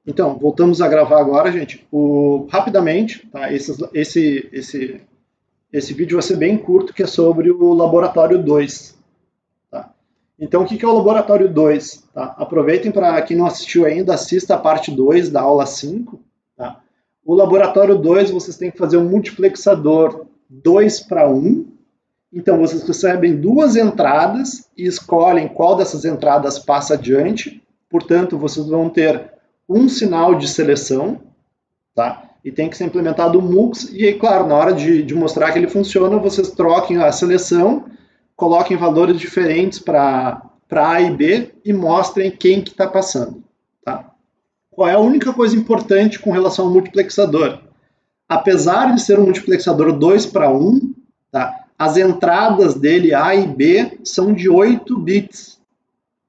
Então, voltamos a gravar agora, gente. Rapidamente, tá? Esse vídeo vai ser bem curto, que é sobre o Laboratório 2. Tá? Então, o que é o Laboratório 2? Tá? Aproveitem para quem não assistiu ainda, assista a parte 2 da aula 5. Tá? O Laboratório 2, vocês têm que fazer um multiplexador 2:1. Então, vocês recebem duas entradas e escolhem qual dessas entradas passa adiante. Portanto, vocês vão ter um sinal de seleção, tá? E tem que ser implementado o MUX. E aí, claro, na hora de mostrar que ele funciona, vocês troquem a seleção, coloquem valores diferentes para A e B e mostrem quem que está passando, tá? Qual é a única coisa importante com relação ao multiplexador? Apesar de ser um multiplexador 2:1, tá? As entradas dele, A e B, são de 8 bits.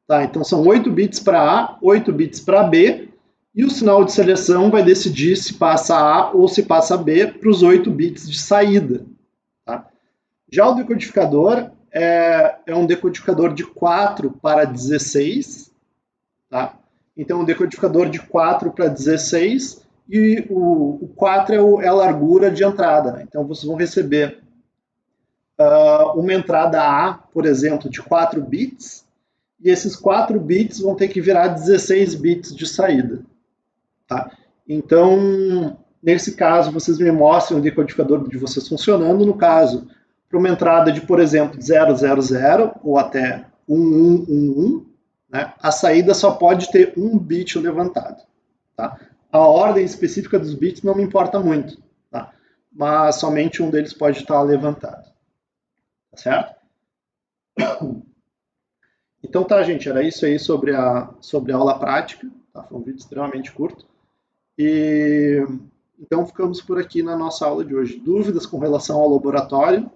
Tá? Então são 8 bits para A, 8 bits para B, e o sinal de seleção vai decidir se passa A ou se passa B para os 8 bits de saída. Tá? Já o decodificador é um decodificador de 4:16. Tá? Então o decodificador de 4:16 e o 4 é a largura de entrada. Né? Então vocês vão receber uma entrada A, por exemplo, de 4 bits, e esses 4 bits vão ter que virar 16 bits de saída. Tá? Então, nesse caso, vocês me mostram o decodificador de vocês funcionando. No caso, para uma entrada de, por exemplo, 000 ou até 1111, né, a saída só pode ter um bit levantado. Tá? A ordem específica dos bits não me importa muito, tá? Mas somente um deles pode estar levantado. Tá certo? Então tá, gente, era isso aí sobre a aula prática. Tá? Foi um vídeo extremamente curto. E então ficamos por aqui na nossa aula de hoje. Dúvidas com relação ao laboratório?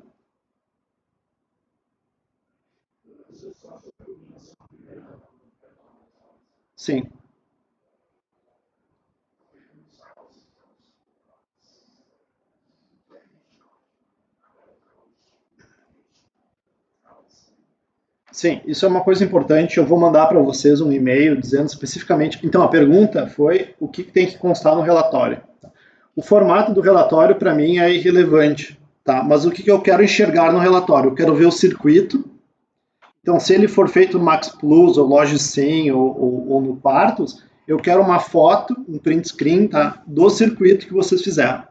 Sim. Sim, isso é uma coisa importante. Eu vou mandar para vocês um e-mail dizendo especificamente. Então, a pergunta foi o que tem que constar no relatório. O formato do relatório, para mim, é irrelevante. Tá? Mas o que eu quero enxergar no relatório? Eu quero ver o circuito. Então, se ele for feito no Max Plus, ou Logicem, ou no Quartus, eu quero uma foto, um print screen, tá? Do circuito que vocês fizeram.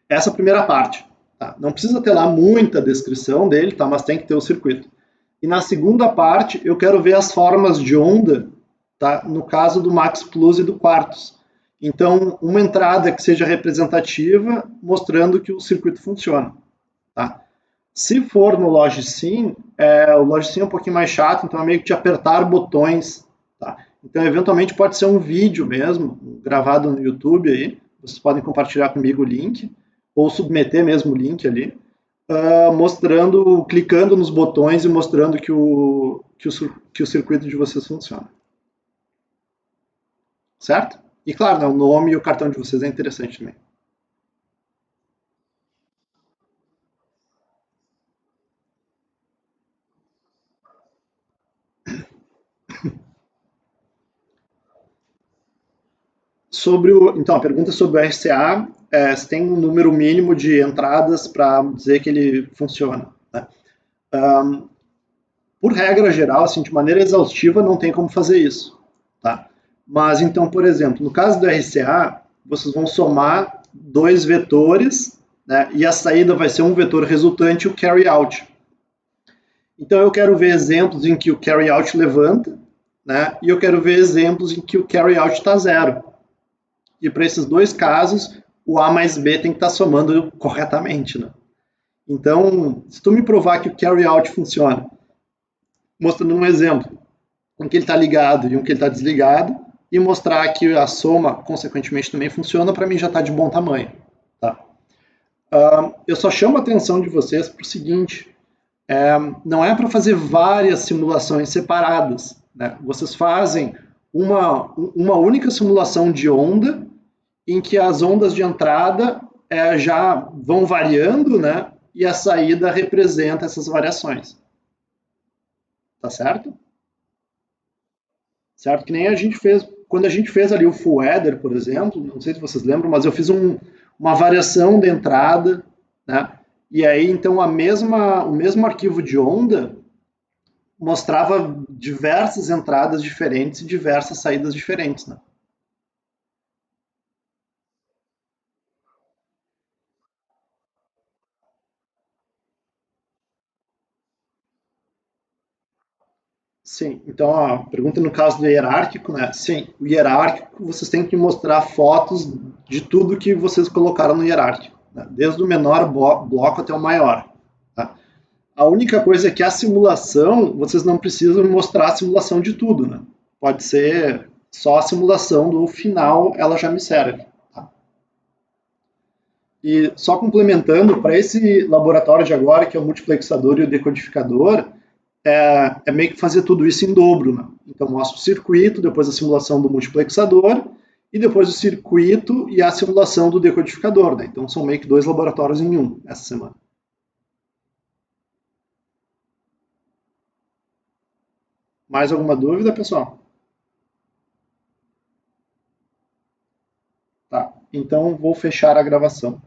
Essa é a primeira parte. Tá? Não precisa ter lá muita descrição dele, tá? Mas tem que ter o circuito. E na segunda parte, eu quero ver as formas de onda, tá? No caso do Max Plus e do Quartus. Então, uma entrada que seja representativa, mostrando que o circuito funciona. Tá? Se for no Logicem, o Logicem é um pouquinho mais chato, então é meio que de apertar botões. Tá? Então, eventualmente, pode ser um vídeo mesmo, gravado no YouTube aí. Vocês podem compartilhar comigo o link, ou submeter mesmo o link ali, mostrando, clicando nos botões e mostrando que o circuito de vocês funciona. Certo? E claro, né, o nome e o cartão de vocês é interessante também. Então, a pergunta sobre o RCA se tem um número mínimo de entradas para dizer que ele funciona. Né? Por regra geral, assim, de maneira exaustiva, não tem como fazer isso. Tá? Mas então, por exemplo, no caso do RCA, vocês vão somar dois vetores, né, e a saída vai ser um vetor resultante e o carry out. Então eu quero ver exemplos em que o carry out levanta, né, e eu quero ver exemplos em que o carry out está zero. E para esses dois casos, o A mais B tem que estar somando corretamente. Né? Então, se tu me provar que o carry out funciona, mostrando um exemplo, um que ele está ligado e um que ele está desligado, e mostrar que a soma, consequentemente, também funciona, para mim já está de bom tamanho. Tá? Eu só chamo a atenção de vocês para o seguinte, não é para fazer várias simulações separadas. Né? Vocês fazem uma única simulação de onda, em que as ondas de entrada já vão variando, né? E a saída representa essas variações. Tá certo? Certo? Que nem a gente fez quando a gente fez ali o full adder, por exemplo, não sei se vocês lembram, mas eu fiz uma variação de entrada, né? E aí, então, o mesmo arquivo de onda mostrava diversas entradas diferentes e diversas saídas diferentes, né? Sim, então a pergunta no caso do hierárquico, né? Sim, o hierárquico vocês têm que mostrar fotos de tudo que vocês colocaram no hierárquico, né? Desde o menor bloco até o maior. Tá? A única coisa é que a simulação, vocês não precisam mostrar a simulação de tudo, né? Pode ser só a simulação do final, ela já me serve. Tá? E só complementando, para esse laboratório de agora, que é o multiplexador e o decodificador, é meio que fazer tudo isso em dobro. Né? Então, mostra o circuito, depois a simulação do multiplexador, e depois o circuito e a simulação do decodificador. Né? Então, são meio que dois laboratórios em um essa semana. Mais alguma dúvida, pessoal? Tá. Então, vou fechar a gravação.